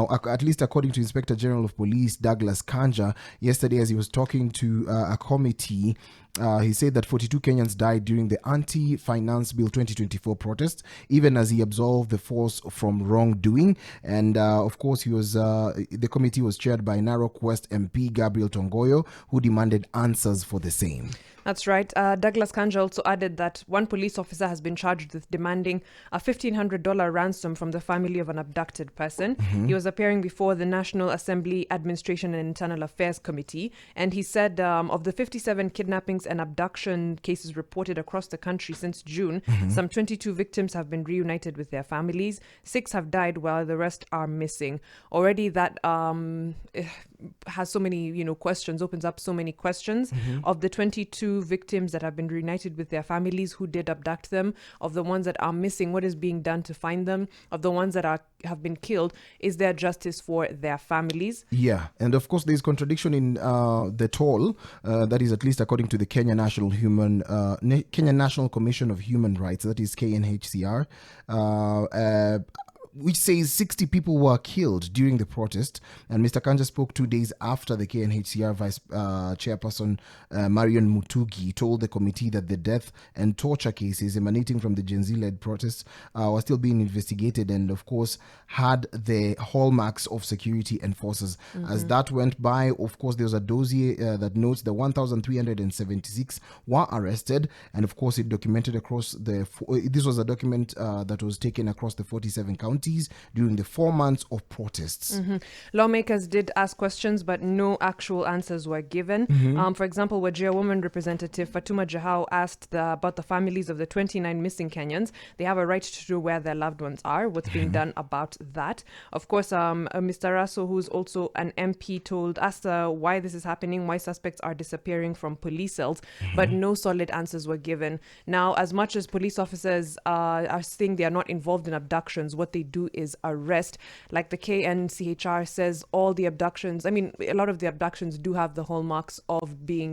Now, at least according to Inspector General of Police Douglas Kanja, yesterday as he was talking to a committee, he said that 42 Kenyans died during the Anti-Finance Bill 2024 protests, even as he absolved the force from wrongdoing. And of course, the committee was chaired by Narok West MP Gabriel Tongoyo, who demanded answers for the same. That's right. Douglas Kanja also added that one police officer has been charged with demanding a $1,500 ransom from the family of an abducted person. He was appearing before the National Assembly Administration and Internal Affairs Committee, and he said of the 57 kidnappings and abduction cases reported across the country since June, some 22 victims have been reunited with their families. 6 have died while the rest are missing. Already that has so many, questions, opens up so many questions. Of the 22 victims that have been reunited with their families, who did abduct them? Of the ones that are missing, what is being done to find them? Of the ones that have been killed, is there justice for their families? Yeah, and of course there's contradiction in the toll, that is at least according to the Kenya National Commission of Human Rights, that is KNHCR, which says 60 people were killed during the protest. And Mr. Kanja spoke 2 days after the KNHCR Vice Chairperson Mariam Mutugi told the committee that the death and torture cases emanating from the Gen Z-led protests were still being investigated, and of course had the hallmarks of security enforcers. As that went by, of course, there was a dossier that notes the 1,376 were arrested, and of course it documented across this was a document that was taken across the 47 counties during the 4 months of protests. Lawmakers did ask questions, but no actual answers were given. For example, Wajir Woman Representative Fatuma Jahau asked about the families of the 29 missing Kenyans. They have a right to know where their loved ones are, what's being done about that. Of course, Mr. Raso, who's also an MP, asked why this is happening, why suspects are disappearing from police cells, but no solid answers were given. Now, as much as police officers are saying they are not involved in abductions, what they do is arrest. Like the KNCHR says, all the abductions, a lot of the abductions do have the hallmarks of being,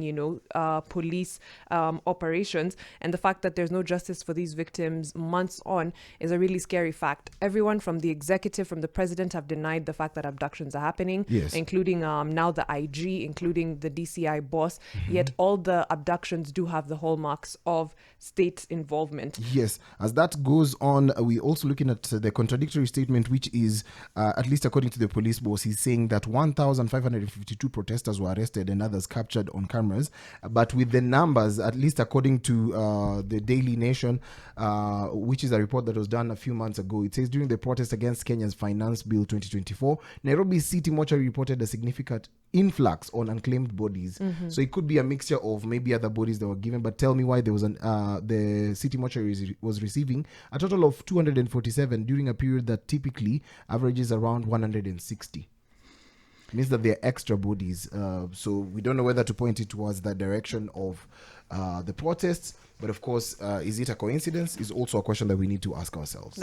police operations. And the fact that there's no justice for these victims months on is a really scary fact. Everyone from the executive, from the president, have denied the fact that abductions are happening, including now the IG, including the DCI boss. Yet all the abductions do have the hallmarks of state involvement. Yes, as that goes on, we're also looking at the contradictory statement, which is, at least according to the police boss, he's saying that 1,552 protesters were arrested and others captured on cameras. But with the numbers, at least according to the Daily Nation, which is a report that was done a few months ago, it says during the protest against Kenya's Finance Bill 2024, Nairobi City Mortuary reported a significant influx on unclaimed bodies. So it could be a mixture of maybe other bodies that were given, but tell me why there was the city mortuary was receiving a total of 247 during a period that typically averages around 160. It means that there are extra bodies. So we don't know whether to point it towards the direction of the protests, but of course, is it a coincidence? Is also a question that we need to ask ourselves.